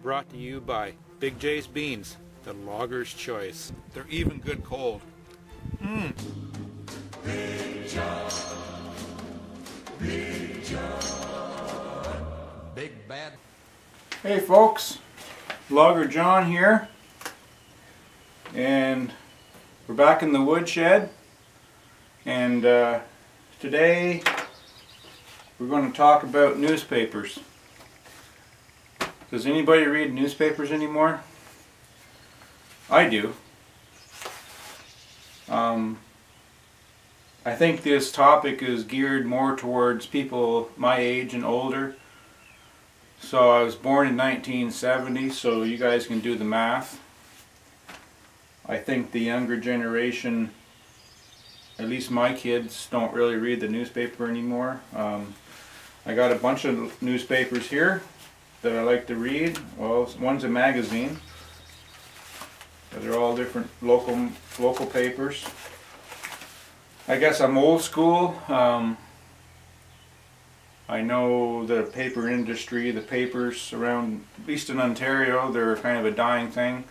brought to you by Big J's Beans, the logger's choice. They're even good cold. Big John, Big John, Big Bad. Hey folks, Logger John here, and we're back in the woodshed, and today we're going to talk about newspapers. Does anybody read newspapers anymore? I do. I think this topic is geared more towards people my age and older. So I was born in 1970, so you guys can do the math. I think the younger generation, at least my kids, don't really read the newspaper anymore. I got a bunch of newspapers here that I like to read. Well, one's a magazine, but they're all different local papers. I guess I'm old school. I know the paper industry, the papers around, at least in Ontario, they're kind of a dying thing.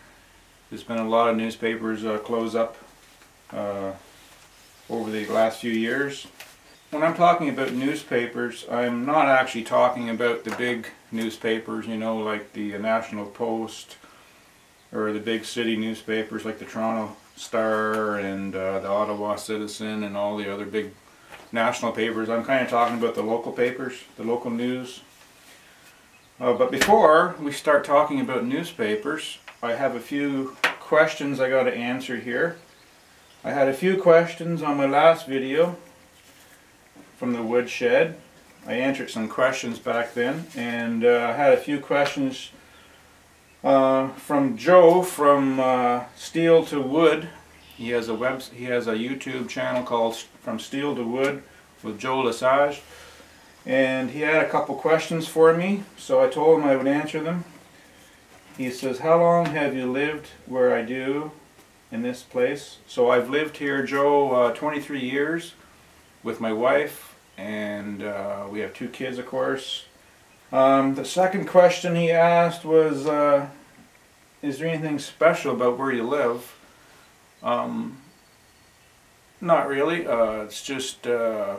There's been a lot of newspapers close up over the last few years. When I'm talking about newspapers, I'm not actually talking about the big newspapers, you know, like the National Post or the big city newspapers like the Toronto Star and the Ottawa Citizen and all the other big national papers. I'm kind of talking about the local papers, the local news. But before we start talking about newspapers, I have a few questions I got to answer here. I had a few questions on my last video from the woodshed. I answered some questions back then, and I had a few questions from Joe from Steel to Wood. He has a YouTube channel called From Steel to Wood with Joe Lesage, and he had a couple questions for me, so I told him I would answer them. He says, how long have you lived where I do in this place? So I've lived here, Joe, 23 years with my wife, and we have 2 kids, of course. The second question he asked was, is there anything special about where you live? Not really. It's just a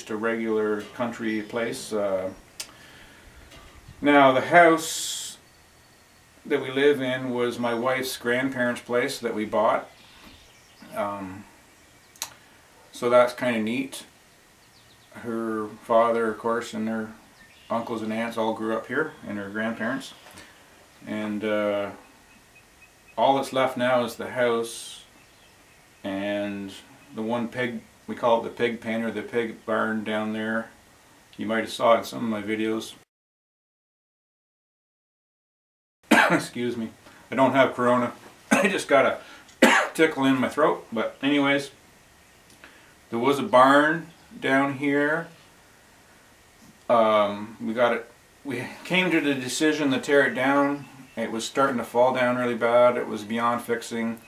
regular country place. Now, the house that we live in was my wife's grandparents' place that we bought. So that's kind of neat. Her father, of course, and her uncles and aunts all grew up here, and her grandparents. And all that's left now is the house and the one pig, we call it the pig pen or the pig barn down there. You might have saw it in some of my videos. Excuse me, I don't have corona. I just got a tickle in my throat. But anyways, there was a barn down here. We came to the decision to tear it down. It was starting to fall down really bad. It was beyond fixing.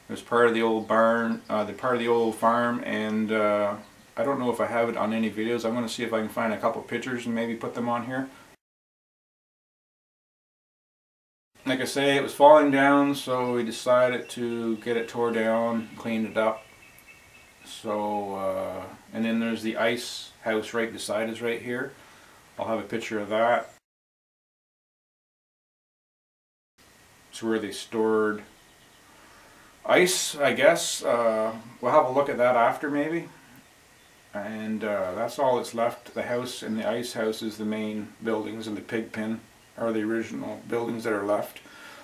It was part of the old barn, part of the old farm, and I don't know if I have it on any videos. I'm going to see if I can find a couple pictures and maybe put them on here. Like I say, it was falling down, so we decided to get it tore down, clean it up. So, and then there's the ice house right beside us right here. I'll have a picture of that. It's where they stored ice, I guess. We'll have a look at that after maybe. And that's all that's left. The house and the ice house is the main buildings, and the pig pen are the original buildings that are left.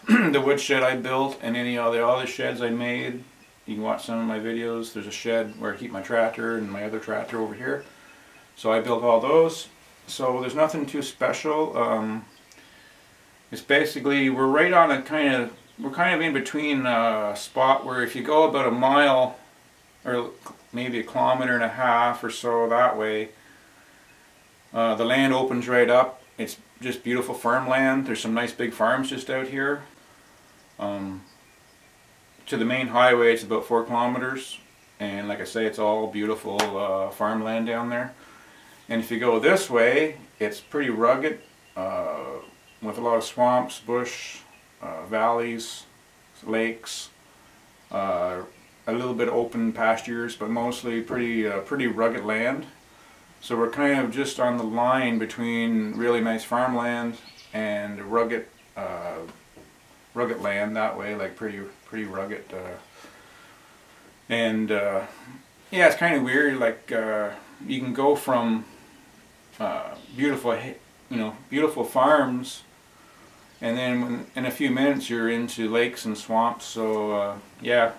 The woodshed I built and any of the other sheds I made, you can watch some of my videos. There's a shed where I keep my tractor and my other tractor over here. So I built all those. So there's nothing too special. It's basically, we're right on a we're kind of in between a spot where if you go about a mile or maybe 1.5 kilometers or so that way, the land opens right up. It's just beautiful farmland. There's some nice big farms just out here. To the main highway it's about 4 kilometers, and like I say, it's all beautiful farmland down there. And if you go this way, it's pretty rugged. with a lot of swamps, bush, valleys, lakes, a little bit open pastures, but mostly pretty rugged land. So we're kind of just on the line between really nice farmland and rugged land that way, like pretty rugged. Yeah, it's kind of weird. Like you can go from beautiful farms, and then in a few minutes you're into lakes and swamps. So yeah,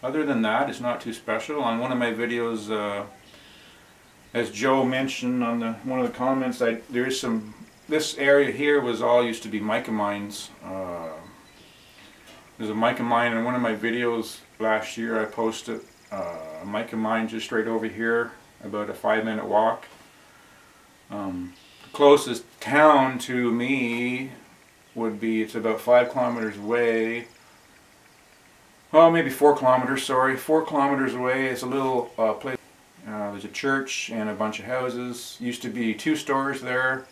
other than that, it's not too special. On one of my videos, as Joe mentioned on one of the comments, this area here was all used to be mica mines. There's a mica mine in one of my videos last year. I posted a mica mine just right over here, about a 5-minute walk. The closest town to me would be, it's about 5 kilometers away. Well, maybe 4 kilometers, sorry. 4 kilometers away is a little place. There's a church and a bunch of houses. Used to be 2 stores there.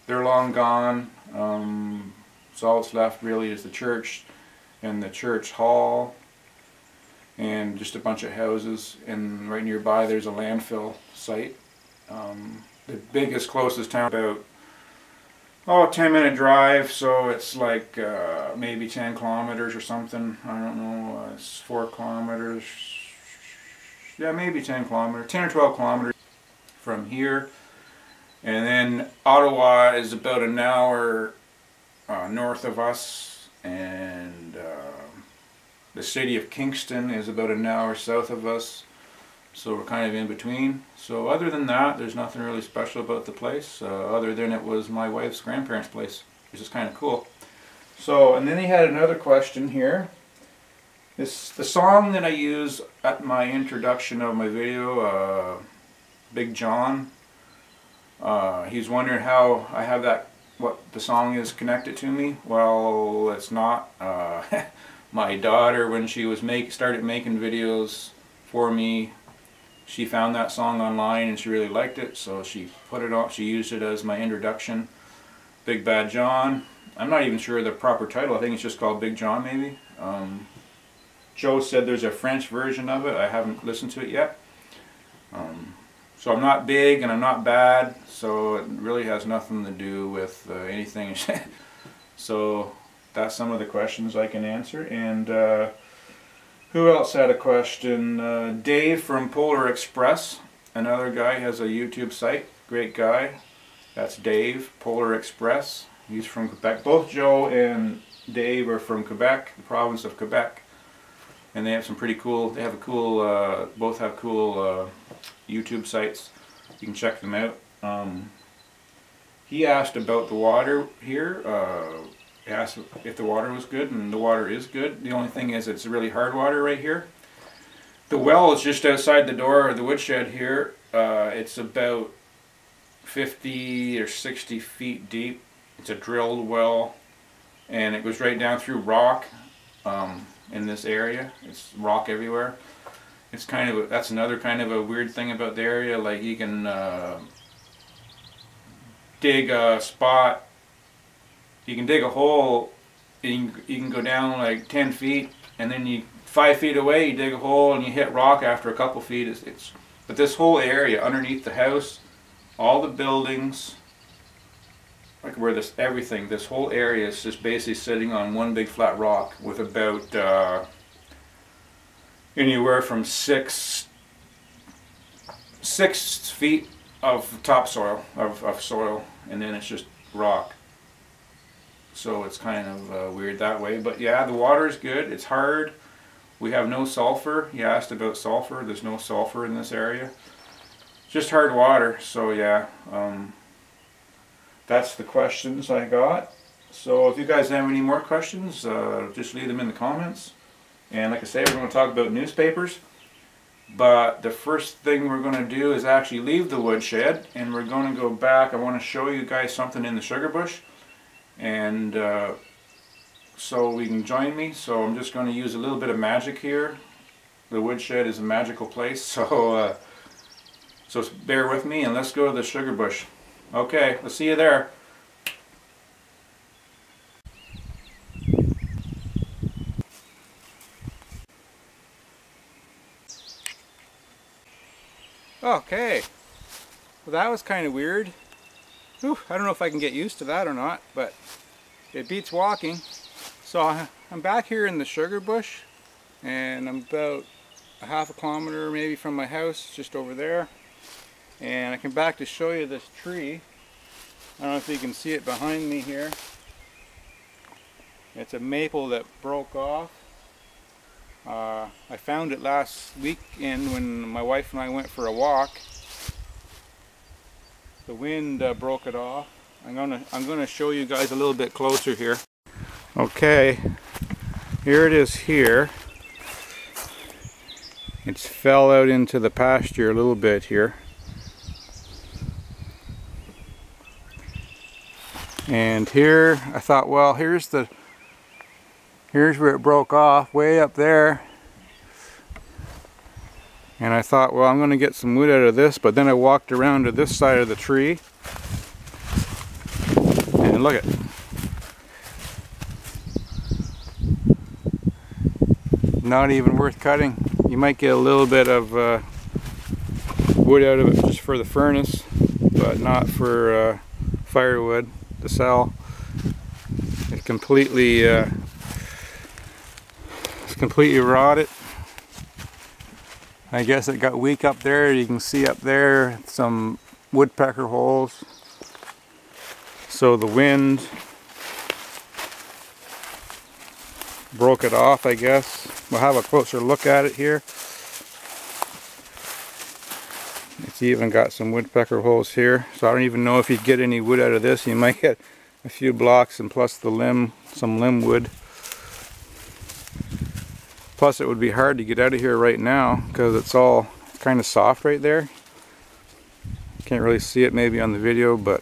They're long gone. So all that's left really is the church and the church hall and just a bunch of houses. And right nearby there's a landfill site. The biggest, closest town, about a 10-minute drive, so it's like maybe 10 kilometers or something. I don't know. It's 4 kilometers. Yeah, maybe 10 kilometers, 10 or 12 kilometers from here. And then Ottawa is about an hour north of us, and the city of Kingston is about an hour south of us. So we're kind of in between. So other than that, there's nothing really special about the place, other than it was my wife's grandparents' place, which is kind of cool. So, and then he had another question here. The song that I use at my introduction of my video, Big John, he's wondering how I have that, what the song is connected to me. Well, it's not. My daughter, when she was started making videos for me, she found that song online and she really liked it, so she put it on. She used it as my introduction. Big Bad John. I'm not even sure the proper title. I think it's just called Big John, maybe. Joe said there's a French version of it. I haven't listened to it yet. So I'm not big and I'm not bad, so it really has nothing to do with anything. So that's some of the questions I can answer. And who else had a question? Dave from Polar Express, another guy, has a YouTube site. Great guy. That's Dave, Polar Express. He's from Quebec. Both Joe and Dave are from Quebec, the province of Quebec. And they have some pretty cool, they have a cool, both have cool YouTube sites. You can check them out. He asked about the water here. He asked if the water was good, and the water is good. The only thing is it's really hard water right here. The well is just outside the door of the woodshed here. It's about 50 or 60 feet deep. It's a drilled well, and it goes right down through rock. In this area, it's rock everywhere. It's kind of that's another kind of a weird thing about the area. Like you can dig a spot, you can dig a hole, and you can go down like 10 feet, and then 5 feet away you dig a hole and you hit rock after a couple feet. But this whole area underneath the house, all the buildings, like where this whole area is just basically sitting on one big flat rock with about anywhere from 6 feet of topsoil, of soil, and then it's just rock. So it's kind of weird that way. But yeah, the water is good. It's hard. We have no sulfur. You asked about sulfur. There's no sulfur in this area. Just hard water. So yeah. That's the questions I got. So if you guys have any more questions, just leave them in the comments. And like I say, we're going to talk about newspapers. But the first thing we're going to do is actually leave the woodshed, and we're going to go back. I want to show you guys something in the sugar bush. And so we can join me. So I'm just going to use a little bit of magic here. The woodshed is a magical place. So, so bear with me and let's go to the sugar bush. Okay, we'll see you there. Okay, well that was kind of weird. Whew, I don't know if I can get used to that or not, but it beats walking. So I'm back here in the sugar bush, and I'm about a half a kilometer maybe from my house, just over there. And I came back to show you this tree. I don't know if you can see it behind me here. It's a maple that broke off. I found it last weekend when my wife and I went for a walk. The wind broke it off. I'm gonna show you guys a little bit closer here. Okay, here it is here. It's fell out into the pasture a little bit here. And here I thought, well, here's where it broke off, way up there. And I thought, well, I'm going to get some wood out of this, but then I walked around to this side of the tree. And look at it. Not even worth cutting. You might get a little bit of wood out of it just for the furnace, but not for firewood to sell. It's completely rotted. I guess it got weak up there. You can see up there some woodpecker holes. So the wind broke it off, I guess. We'll have a closer look at it here. It's even got some woodpecker holes here. So I don't even know if you'd get any wood out of this. You might get a few blocks and plus the limb, some limb wood. Plus it would be hard to get out of here right now because it's all kind of soft right there. Can't really see it maybe on the video, but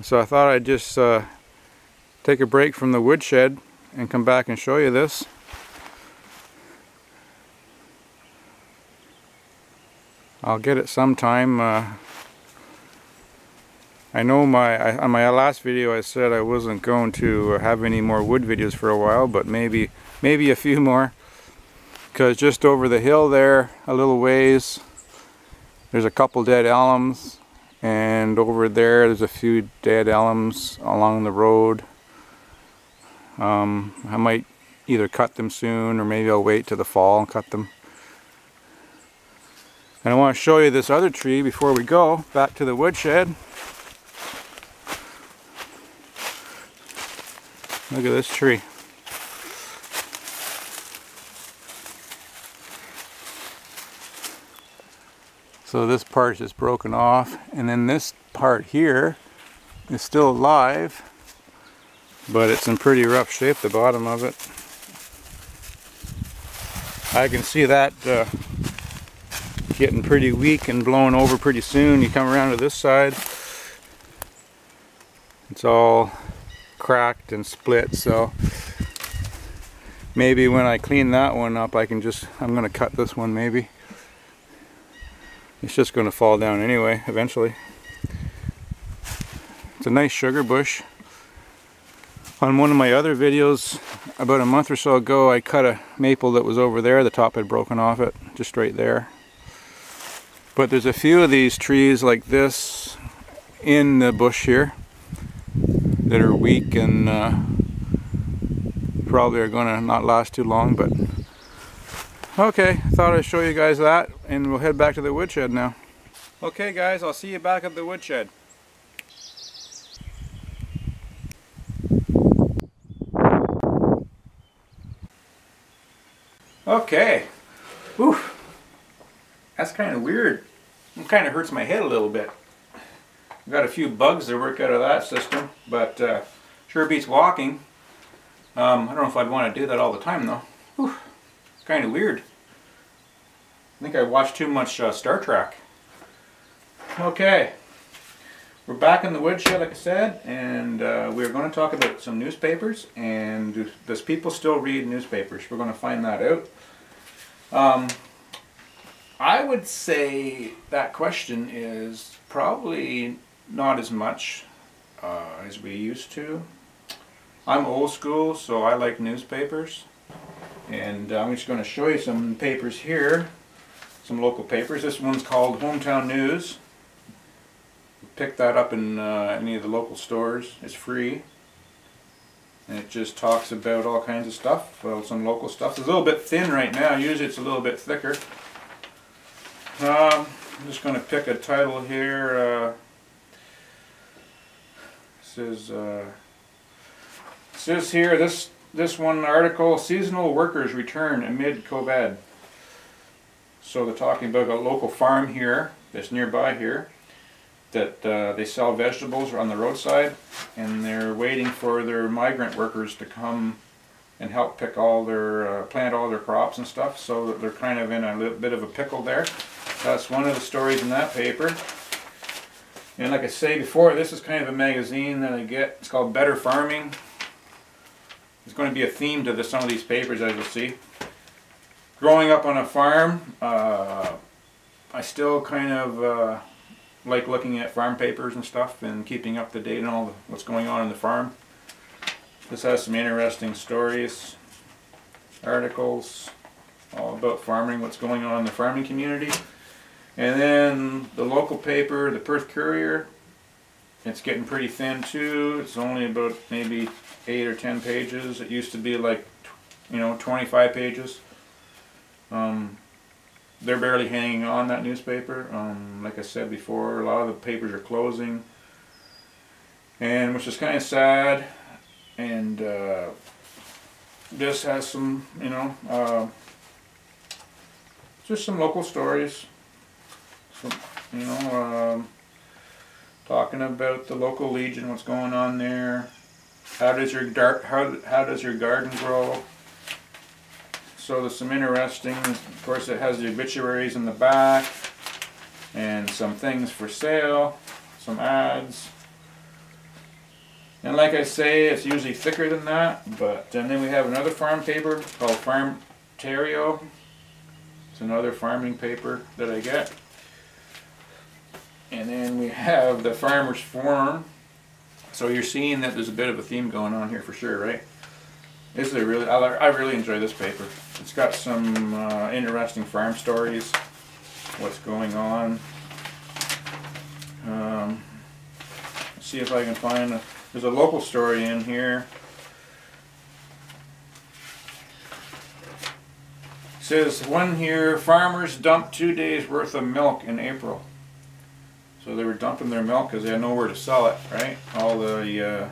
so I thought I'd just take a break from the woodshed and come back and show you this. I'll get it sometime. I know on my last video I said I wasn't going to have any more wood videos for a while, but maybe a few more. Because just over the hill there, a little ways, there's a couple dead elms, and over there's a few dead elms along the road. I might either cut them soon, or maybe I'll wait till the fall and cut them. And I want to show you this other tree before we go back to the woodshed. Look at this tree. So this part is broken off, and then this part here is still alive, but it's in pretty rough shape, the bottom of it. I can see that getting pretty weak and blowing over pretty soon. You come around to this side, it's all cracked and split, so maybe when I clean that one up I'm gonna cut this one maybe. It's just gonna fall down anyway eventually. It's a nice sugar bush. On one of my other videos about a month or so ago, I cut a maple that was over there. The top had broken off it, just right there. But there's a few of these trees like this in the bush here that are weak and probably are going to not last too long, but okay, I thought I'd show you guys that, and we'll head back to the woodshed now. Okay guys, I'll see you back at the woodshed. Okay, whew, that's kind of weird. It kind of hurts my head a little bit. I've got a few bugs to work out of that system, but sure beats walking. I don't know if I'd want to do that all the time though. Whew, it's kind of weird. I think I watched too much Star Trek. Okay, we're back in the woodshed like I said, and we're going to talk about some newspapers, and does people still read newspapers? We're going to find that out. I would say that question is probably not as much as we used to. I'm old school, so I like newspapers. And I'm just going to show you some papers here, some local papers. This one's called Hometown News. Pick that up in any of the local stores. It's free. And it just talks about all kinds of stuff, some local stuff. It's a little bit thin right now. Usually it's a little bit thicker. I'm just going to pick a title here. Says here, this one article, seasonal workers return amid COVID. So they're talking about a local farm here that's nearby here that they sell vegetables on the roadside, and they're waiting for their migrant workers to come and help pick all their plant all their crops and stuff. So they're kind of in a little bit of a pickle there. That's one of the stories in that paper. And like I say before, this is kind of a magazine that I get. It's called Better Farming. There's going to be a theme to some of these papers, as you'll see. Growing up on a farm, I still kind of like looking at farm papers and stuff and keeping up to date on all what's going on in the farm. This has some interesting stories, articles, all about farming, what's going on in the farming community. And then the local paper, the Perth Courier, it's getting pretty thin too. It's only about maybe 8 or 10 pages. It used to be like, 25 pages. They're barely hanging on, that newspaper. Like I said before, a lot of the papers are closing, and which is kind of sad. And this has some, just some local stories. Talking about the local Legion, what's going on there. How does your garden grow? So there's some interesting, of course it has the obituaries in the back and some things for sale, some ads. And like I say, it's usually thicker than that, and then we have another farm paper called Farm Terrio. It's another farming paper that I get. And then we have the Farmer's Forum. So you're seeing that there's a bit of a theme going on here for sure, right? This is I really enjoy this paper. It's got some interesting farm stories, what's going on. Let's see if I can find there's a local story in here. It says one here, farmers dumped 2 days worth of milk in April. So they were dumping their milk because they had nowhere to sell it, right? All the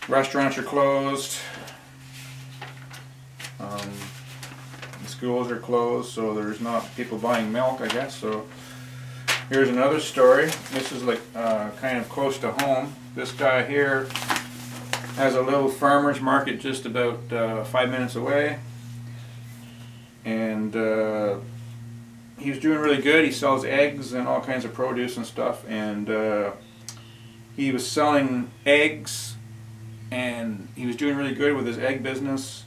restaurants are closed. The schools are closed, so there's not people buying milk, I guess. So here's another story. This is like kind of close to home. This guy here has a little farmer's market just about 5 minutes away, and he's doing really good. He sells eggs and all kinds of produce and stuff, and he was selling eggs, and he was doing really good with his egg business.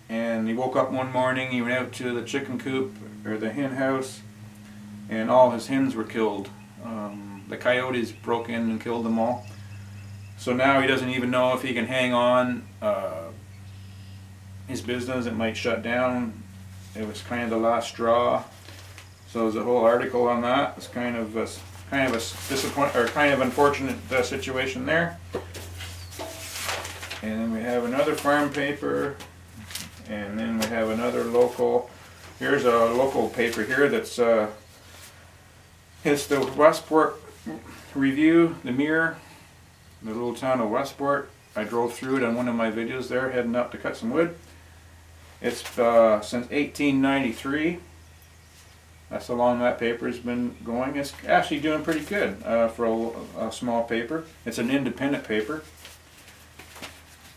And he woke up one morning, he went out to the chicken coop, or the hen house, and all his hens were killed. The coyotes broke in and killed them all. So now he doesn't even know if he can hang on. His business, it might shut down. It was kind of the last straw. So there's a whole article on that. It's kind of a unfortunate situation there. And then we have another farm paper, and then we have another local. Here's a local paper here that's it's the Westport Review, the Mirror, the little town of Westport. I drove through it on one of my videos there, heading up to cut some wood. It's since 1893. That's how long that paper's been going. It's actually doing pretty good for a small paper. It's an independent paper,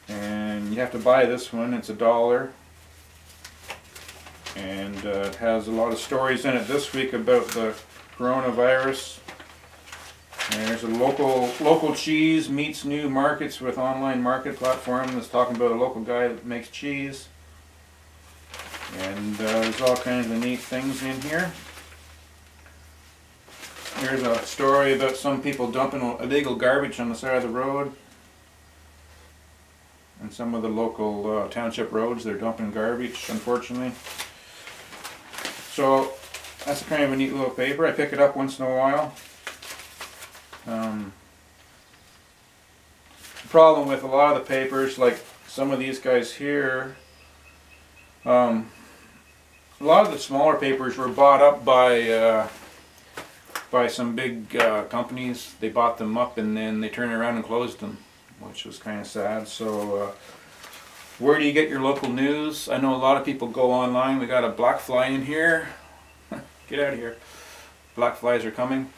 and you have to buy this one. It's $1, and it has a lot of stories in it this week about the coronavirus. And there's a local cheese meets new markets with online market platform that's talking about a local guy that makes cheese. And there's all kinds of neat things in here. Here's a story about some people dumping illegal garbage on the side of the road. and some of the local township roads. They're dumping garbage, unfortunately. So that's kind of a neat little paper. I pick it up once in a while. The problem with a lot of the papers, like some of these guys here, a lot of the smaller papers were bought up by some big companies. They bought them up and then they turned around and closed them, which was kind of sad. So where do you get your local news? I know a lot of people go online. We got a black fly in here. Get out of here. Black flies are coming.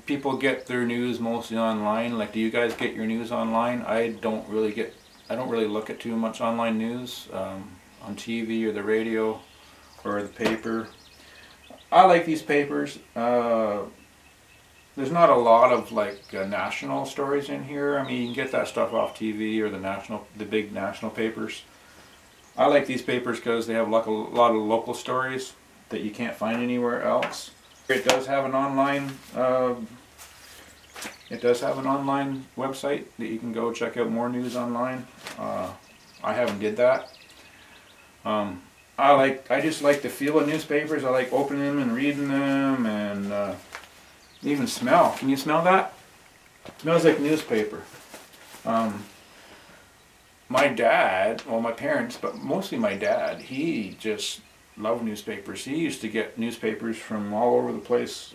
People get their news mostly online. Like, do you guys get your news online? I don't really look at too much online news on TV or the radio or the paper. I like these papers. There's not a lot of like national stories in here. I mean, you can get that stuff off TV or the big national papers. I like these papers because they have like a lot of local stories that you can't find anywhere else. It does have an online. It does have an online website that you can go check out more news online. I haven't did that. I just like the feel of newspapers. I like opening them and reading them, and even smell. Can you smell that? It smells like newspaper. My dad, well, my parents, but mostly my dad, he just loved newspapers. He used to get newspapers from all over the place,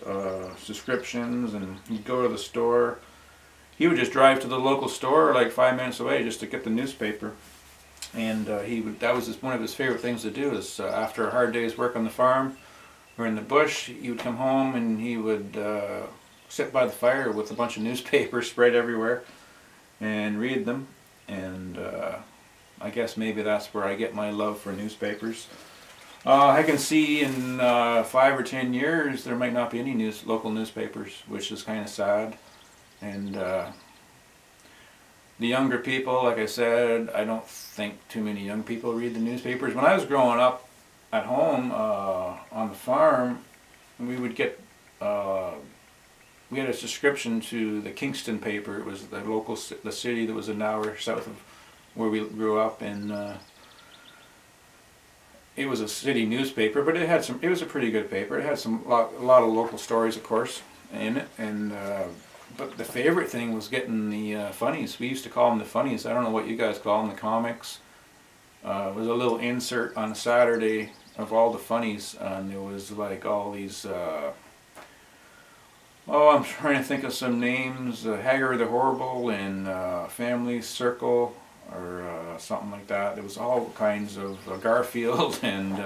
subscriptions, and he'd go to the store. He would just drive to the local store like 5 minutes away just to get the newspaper. And that was one of his favorite things to do, is after a hard day's work on the farm or in the bush, he would come home and he would sit by the fire with a bunch of newspapers spread everywhere and read them. And I guess maybe that's where I get my love for newspapers. I can see in 5 or 10 years there might not be any local newspapers, which is kind of sad. And the younger people, like I said, I don't think too many young people read the newspapers. When I was growing up at home on the farm, we would get we had a subscription to the Kingston paper. It was the city that was an hour south of where we grew up, and it was a city newspaper, but it was a pretty good paper. It had a lot of local stories, of course, in it, and but the favorite thing was getting the funnies. We used to call them the funnies. I don't know what you guys call them, the comics. It was a little insert on a Saturday of all the funnies, and there was like all these I'm trying to think of some names. Hagar the Horrible and Family Circle, or something like that. There was all kinds of Garfield, and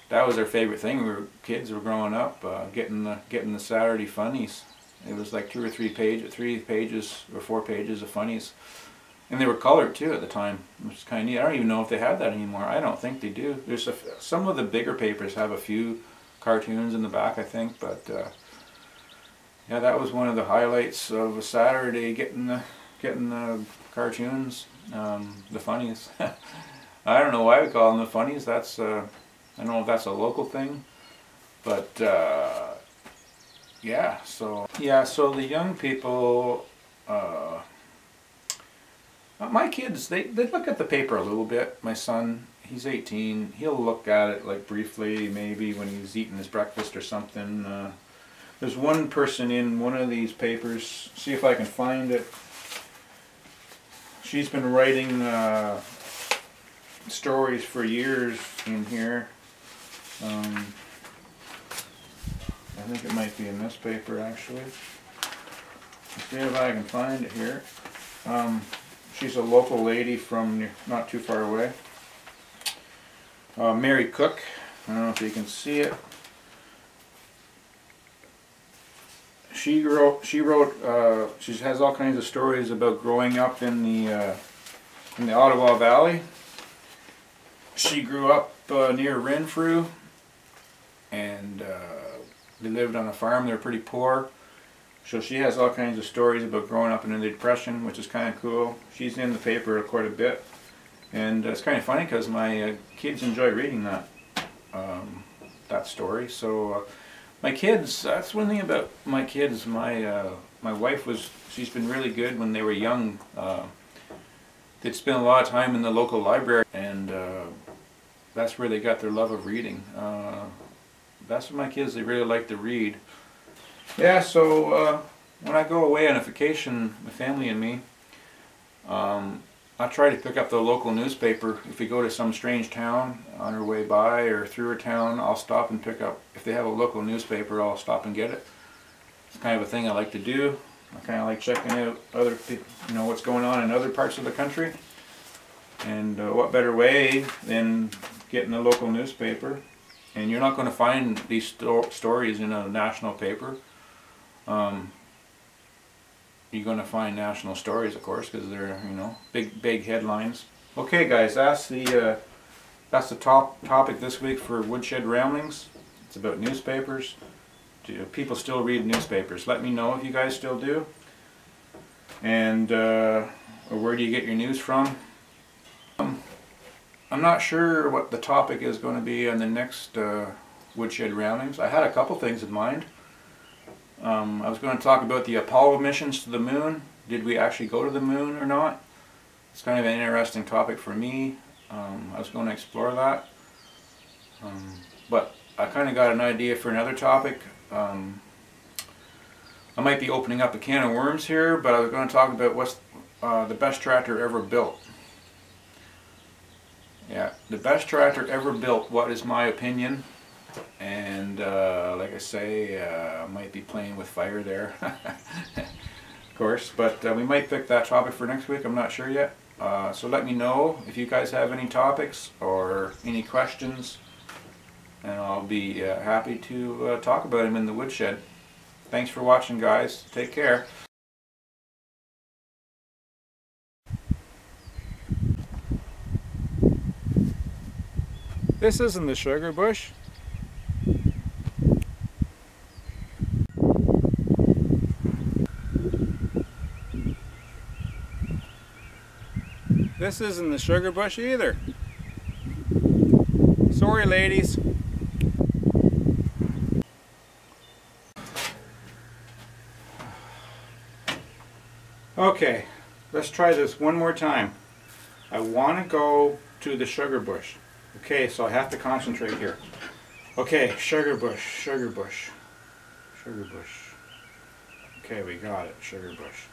that was our favorite thing. Kids were growing up, getting the Saturday funnies. It was like 2 or 3 pages or 4 pages of funnies, and they were colored too at the time, which is kind of neat. I don't even know if they have that anymore. I don't think they do. There's some of the bigger papers have a few cartoons in the back, I think, but. Yeah, that was one of the highlights of a Saturday, getting the cartoons, the funnies. I don't know why we call them the funnies. That's I don't know if that's a local thing, but yeah. So the young people, my kids, they look at the paper a little bit. My son, he's 18. He'll look at it like briefly, maybe when he's eating his breakfast or something. There's one person in one of these papers, see if I can find it. She's been writing stories for years in here. I think it might be in this paper actually. Let's see if I can find it here. She's a local lady from not too far away. Mary Cook, I don't know if you can see it. She has all kinds of stories about growing up in the Ottawa Valley. She grew up near Renfrew, and they lived on a farm. They were pretty poor, so she has all kinds of stories about growing up in the Depression, which is kind of cool. She's in the paper quite a bit, and it's kind of funny because my kids enjoy reading that story. So. My kids, that's one thing about my kids, my my wife she's been really good when they were young. They'd spend a lot of time in the local library, and that's where they got their love of reading. That's what my kids, they really like to read. Yeah, so when I go away on a vacation, my family and me, I try to pick up the local newspaper. If we go to some strange town on our way by or through a town, I'll stop and pick up. If they have a local newspaper, I'll stop and get it. It's kind of a thing I like to do. I kind of like checking out other people, what's going on in other parts of the country. And what better way than getting a local newspaper? And you're not going to find these stories in a national paper. You're going to find national stories, of course, because they're, big headlines. Okay, guys, that's the top topic this week for Woodshed Ramblings. It's about newspapers. Do people still read newspapers? Let me know if you guys still do. And or where do you get your news from? I'm not sure what the topic is going to be on the next Woodshed Ramblings. I had a couple things in mind. I was going to talk about the Apollo missions to the moon. Did we actually go to the moon or not? It's kind of an interesting topic for me. I was going to explore that. But I kind of got an idea for another topic. I might be opening up a can of worms here, but I was going to talk about what's the best tractor ever built. Yeah, the best tractor ever built, what is my opinion? And like I say, I might be playing with fire there, of course, but we might pick that topic for next week. I'm not sure yet. So let me know if you guys have any topics or any questions, and I'll be happy to talk about them in the woodshed. Thanks for watching, guys. Take care. This isn't the sugar bush. This isn't the sugar bush either. Sorry, ladies. Okay, let's try this one more time. I want to go to the sugar bush. Okay, so I have to concentrate here. Okay, sugar bush, sugar bush, sugar bush. Okay, we got it, sugar bush.